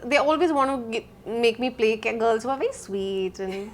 they always want to make me play girls who are very sweet and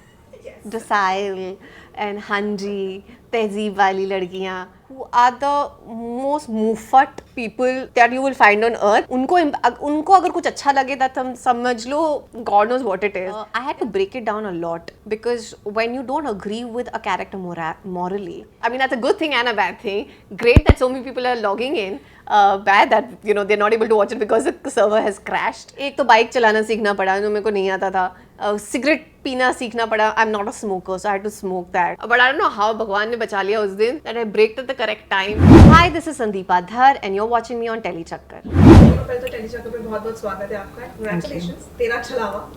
docile and hanji, tehzeeb wali ladkiyan, who are the most muffat people that you will find on earth. उनको अगर कुछ अच्छा लगे that समझ लो God knows what it is. I had to break it down a lot because when you don't agree with a character morally, I mean that's a good thing and a bad thing. Great that so many people are logging in. Bad that they're not able to watch it because the server has crashed. एक तो bike चलाना सीखना पड़ा जो मेरे को नहीं आता था. Cigarette पीना सीखना पड़ा. I'm not a smoker, so I had to smoke that. But I don't know how भगवान ने बचा लिया उस दिन that I braked at the correct time. Hi, this is Sandeepa Dhar and you're watching me on TellyChakkar. पहले तो TellyChakkar पे बहुत-बहुत स्वागत है आपका. Congratulations. तेरा अच्छा लगा.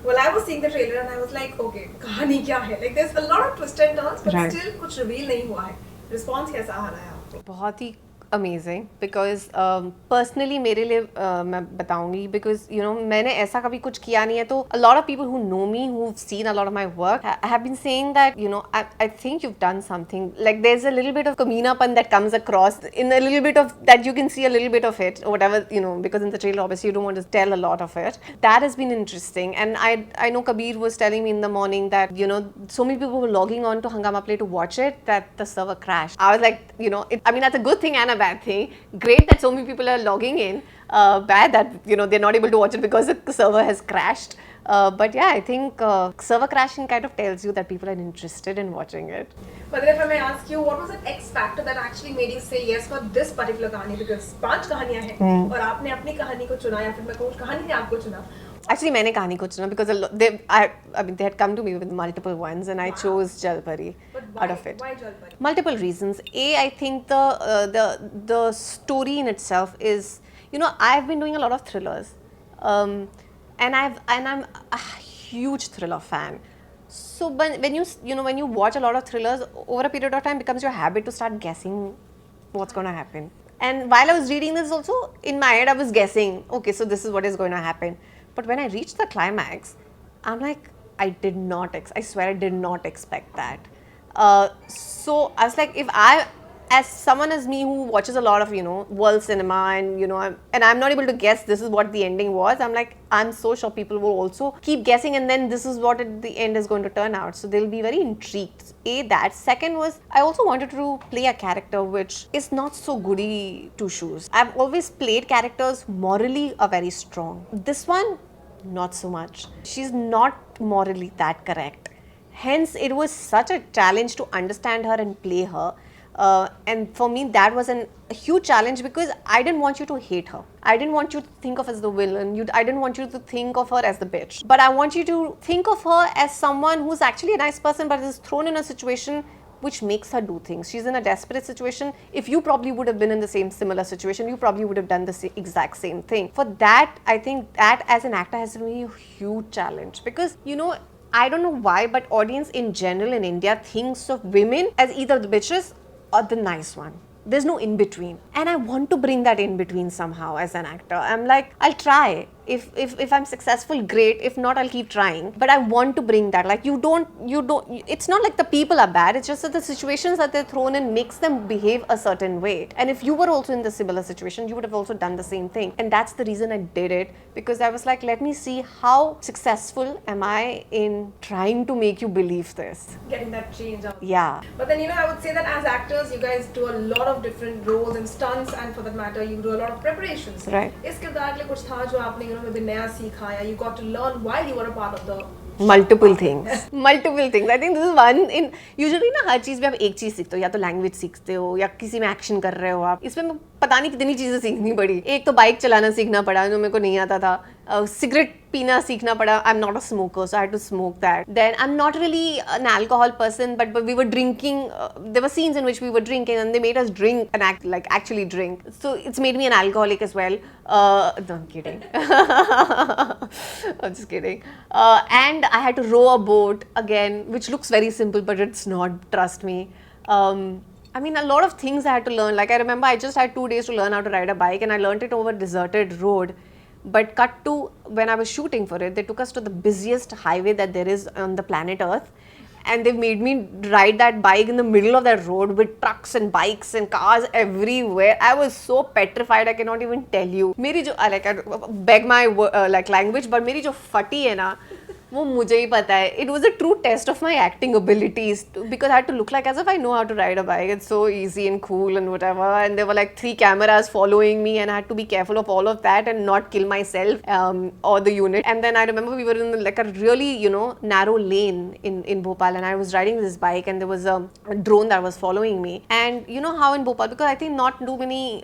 Well, I was seeing the trailer and I was like, okay, कहानी क्या है? Like there's a lot of twists and turns, but still कुछ reveal नहीं हुआ है. Response कैसा आ रहा है आपको? बहुत ही amazing because personally मेरे लिए मैं बताऊंगी because मैंने ऐसा कभी कुछ किया नहीं है तो a lot of people who know me who've seen a lot of my work have been saying that I think you've done something, like there's a little bit of kaminapan that comes across in a little bit of that, you can see a little bit of it or whatever, because in the trailer obviously you don't want to tell a lot of it. That has been interesting, and I know Kabir was telling me in the morning that so many people were logging on to Hungama Play to watch it that the server crashed. I was like, I mean that's a good thing and a bad thing. Great that so many people are logging in. Bad that they're not able to watch it because the server has crashed. But yeah, I think server crashing kind of tells you that people are interested in watching it. But then if I may ask you, what was that X factor that actually made you say yes for this particular कहानी? Because 5 कहानियाँ हैं और आपने अपनी कहानी को चुना या फिर मैं कहूँ कहानी ने आपको चुना? Actually, मैंने कहानी को चुना because they had come to me with multiple ones and I chose Jalpari out of it. Why Jalpari? Multiple reasons. A, I think the story in itself is, I've been doing a lot of thrillers, and I'm a huge thriller fan. So when you watch a lot of thrillers over a period of time, it becomes your habit to start guessing what's going to happen. And while I was reading this also, in my head I was guessing, okay, so this is what is going to happen. But when I reached the climax, I'm like, I swear I did not expect that. So I was like, as someone as me who watches a lot of, world cinema and, I'm not able to guess this is what the ending was, I'm like, I'm so sure people will also keep guessing and then this is what the end is going to turn out. So they'll be very intrigued. That. Second was, I also wanted to play a character which is not so goody two shoes. I've always played characters morally are very strong. This one, not so much. She's not morally that correct. Hence, it was such a challenge to understand her and play her. And for me, that was a huge challenge because I didn't want you to hate her. I didn't want you to think of her as the villain. I didn't want you to think of her as the bitch. But I want you to think of her as someone who's actually a nice person but is thrown in a situation which makes her do things. She's in a desperate situation. If you probably would have been in the similar situation, you probably would have done the exact same thing. For that, I think that as an actor has been a huge challenge because, I don't know why, but audience in general in India thinks of women as either the bitches or the nice one. There's no in between. And I want to bring that in between somehow as an actor. I'm like, I'll try. If I'm successful, great. If not, I'll keep trying. But I want to bring that. Like you don't, it's not like the people are bad. It's just that the situations that they're thrown in makes them behave a certain way. And if you were also in the similar situation, you would have also done the same thing. And that's the reason I did it. Because I was like, let me see how successful am I in trying to make you believe this. Getting that change out. Yeah. But then, I would say that as actors, you guys do a lot of different roles and stunts, and for that matter, you do a lot of preparations. Right. इस किरदार के लिए कुछ था जो आपने maybe नया सीखा या you got to learn while you were a part of the multiple things. I think this is one in usually ना हर चीज में आप एक चीज सीखते हो, या तो लैंग्वेज सीखते हो या किसी में एक्शन कर रहे हो आप. इसमें पता नहीं कितनी चीजें सीखनी पड़ी. एक तो बाइक चलाना सीखना पड़ा जो मेरे को नहीं आता था. Cigarette पीना सीखना पड़ा. I'm not a smoker, so I had to smoke that. Then I'm not really an alcohol person, but we were drinking. There were scenes in which we were drinking, and they made us drink and actually drink. So it's made me an alcoholic as well. No, I'm kidding. I'm just kidding. And I had to row a boat again, which looks very simple, but it's not. Trust me. I mean, a lot of things I had to learn. Like I remember, I just had 2 days to learn how to ride a bike, and I learned it over a deserted road. But cut to when I was shooting for it, they took us to the busiest highway that there is on the planet Earth. and they made me ride that bike in the middle of that road with trucks and bikes and cars everywhere. I was so petrified, I cannot even tell you. मेरी जो like I beg my like language, but मेरी जो फटी है ना, वो मुझे ही पता है. It was a true test of my acting abilities because I had to look like as if I know how to ride a bike. It's so easy and cool and whatever. And there were like 3 cameras following me, and I had to be careful of all of that and not kill myself or the unit. And then I remember we were in like a really, you know, narrow lane in Bhopal, and I was riding this bike, and there was a drone that was following me. And you know how in Bhopal, because I think not too many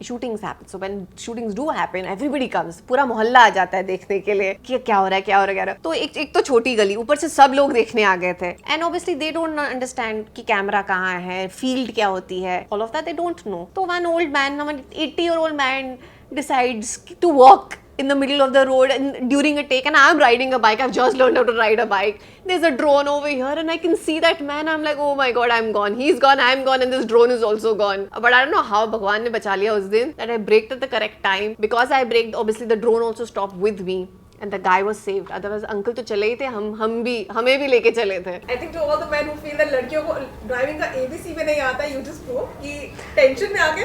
shootings happen. So when shootings do happen, everybody comes. पूरा मोहल्ला आ जाता है देखने के लिए कि क्या हो रहा है, क्या हो रहा है, क्या हो रहा है. तो एक तो छोटी गली, ऊपर से सब लोग देखने आ गए थे. And obviously they don't understand कि कैमरा कहाँ है, फील्ड क्या होती है, all of that they don't know. तो one old man, 80-year-old man decides to walk in the middle of the road and during a take, and I'm riding a bike. I've just learned how to ride a bike. There's a drone over here and I can see that man. I'm like, oh my god, I'm gone. He's gone, I'm gone, and this drone is also gone. But I don't know how Bhagwan ne bacha liya us din, that I braked at the correct time. Because I braked, obviously the drone also stopped with me. And the guy was saved. Otherwise, uncle तो चले ही थे, हमें भी लेके चले थे. I think to all the men who feel that लड़कियों को driving का ABC में नहीं आता, you just prove कि tension में आके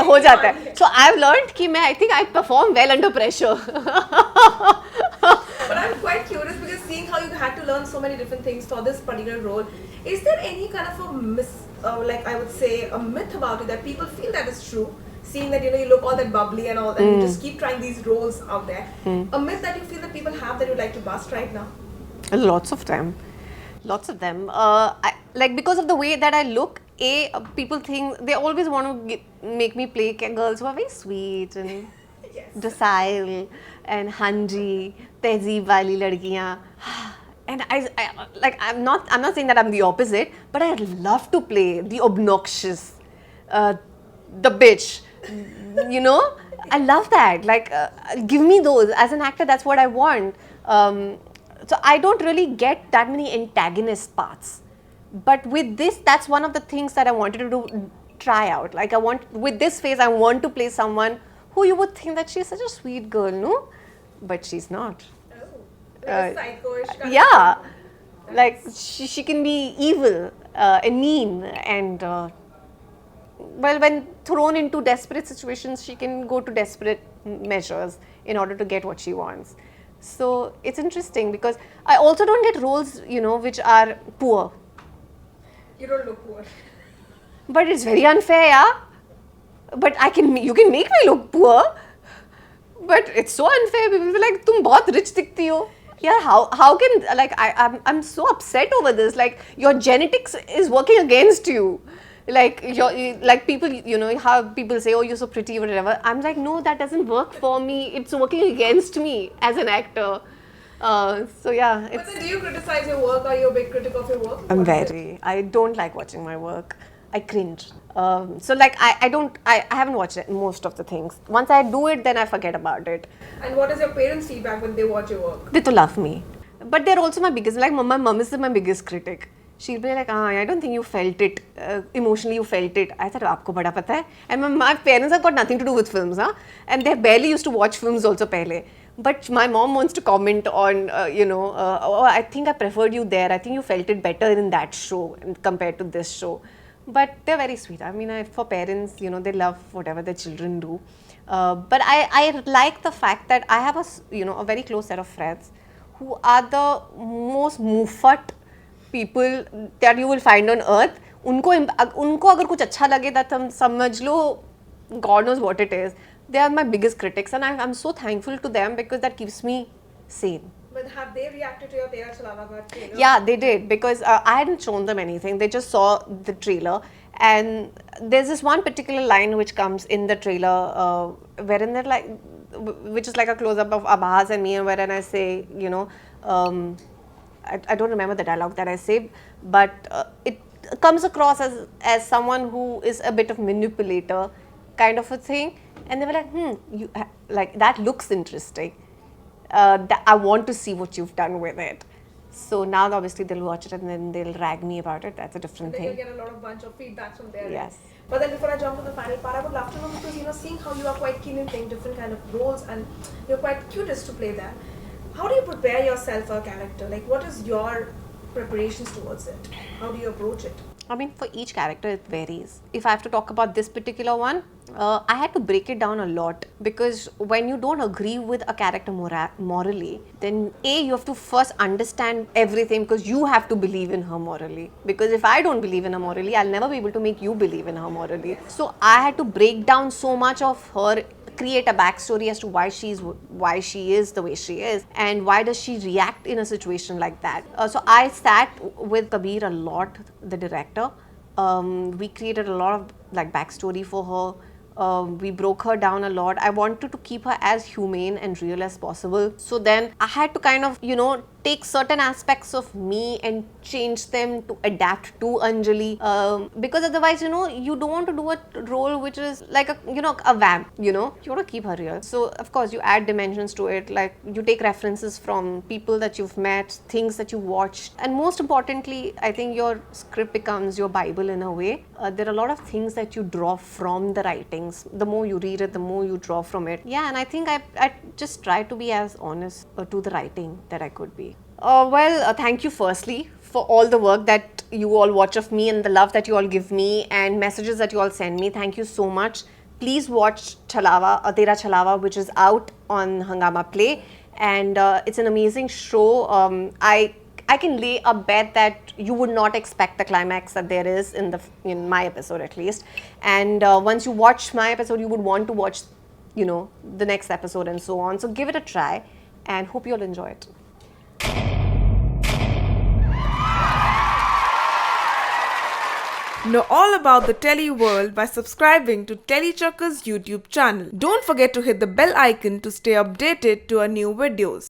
हो जाता है. So I've learned कि मैं, I think I perform well under pressure. But I'm quite curious because seeing how you had to learn so many different things for this particular role, is there any kind of a like I would say a myth about it that people feel that is true? Seeing that, you know, you look all that bubbly and all, and you just keep trying these roles out there. A myth that you feel that people have that you'd like to bust right now? Lots of them. Like because of the way that I look, people think, they always want to make me play girls who are very sweet and docile and hanji, tehzeeb wali ladkiyan. And I'm not saying that I'm the opposite, but I love to play the obnoxious, the bitch. You know, I love that. Like, give me those. As an actor, that's what I want. So I don't really get that many antagonist parts. But with this, that's one of the things that I wanted to try out. Like, with this face, I want to play someone who you would think that she's such a sweet girl, no? But she's not. Oh, like a psycho-ish kind yeah. of thing. Like, she can be evil and mean and... well, when thrown into desperate situations, she can go to desperate measures in order to get what she wants. So it's interesting because I also don't get roles, you know, which are poor. You don't look poor. But it's very unfair, yeah. But you can make me look poor. But it's so unfair. People be like, "Tum bahut rich dikhti ho." Yeah, how can, like, I'm so upset over this. Like, your genetics is working against you. Like people, you know, how people say, oh, you're so pretty or whatever. I'm like, no, that doesn't work for me. It's working against me as an actor. So yeah. But then do you criticize your work? Are you a big critic of your work? I don't like watching my work. I cringe. So like I haven't watched most of the things. Once I do it, then I forget about it. And what is your parents' feedback when they watch your work? They to love me. But they're also my biggest, like my mom is my biggest critic. She'll be like, I don't think you felt it. Emotionally, you felt it. I said, aapko bada pata hai? And my parents have got nothing to do with films. Huh? And they barely used to watch films also pehle. But my mom wants to comment on, oh, I think I preferred you there. I think you felt it better in that show compared to this show. But they're very sweet. I mean, for parents, you know, they love whatever their children do. But I like the fact that I have a very close set of friends who are the most muffat people that you will find on earth. उनको अगर कुछ अच्छा लगे that हम समझ लो, God knows what it is. They are my biggest critics, and I'm so thankful to them because that keeps me sane. But have they reacted to your Tera Chhalava trailer? Yeah, they did, because I hadn't shown them anything. They just saw the trailer, and there's this one particular line which comes in the trailer wherein they're like, which is like a close-up of Abbas and me, and wherein I say, you know, I don't remember the dialogue that I say, but it comes across as someone who is a bit of manipulator kind of a thing, and they were like, like that looks interesting. I want to see what you've done with it. So now obviously they'll watch it and then they'll rag me about it. That's a different thing. You'll get a lot of bunch of feedback from there. Yes. But then before I jump to the final part, I would love to know, because you know, seeing how you are quite keen in playing different kind of roles and you're quite curious to play that. How do you prepare yourself for a character? Like, what is your preparations towards it? How do you approach it? I mean, for each character, it varies. If I have to talk about this particular one, I had to break it down a lot, because when you don't agree with a character morally, then you have to first understand everything, because you have to believe in her morally. Because if I don't believe in her morally, I'll never be able to make you believe in her morally. So I had to break down so much of her, create a backstory as to why she is the way she is, and why does she react in a situation like that. So I sat with Kabir a lot, the director. We created a lot of like backstory for her. We broke her down a lot. I wanted to keep her as humane and real as possible. So then I had to kind of, take certain aspects of me and change them to adapt to Anjali. Because otherwise, you don't want to do a role which is like a vamp, you want to keep her real. So of course you add dimensions to it, like you take references from people that you've met, things that you watched, and most importantly, I think your script becomes your Bible in a way. There are a lot of things that you draw from the writings. The more you read it, the more you draw from it. Yeah, and I think I just try to be as honest to the writing that I could be. Thank you firstly for all the work that you all watch of me and the love that you all give me and messages that you all send me. Thank you so much. Please watch Chalawa, Tera Chalawa, which is out on Hangama Play, and it's an amazing show. I can lay a bet that you would not expect the climax that there is in my episode at least. And once you watch my episode, you would want to watch, the next episode and so on. So give it a try, and hope you'll enjoy it. Know all about the Telly world by subscribing to TellyChakkar's YouTube channel. Don't forget to hit the bell icon to stay updated to our new videos.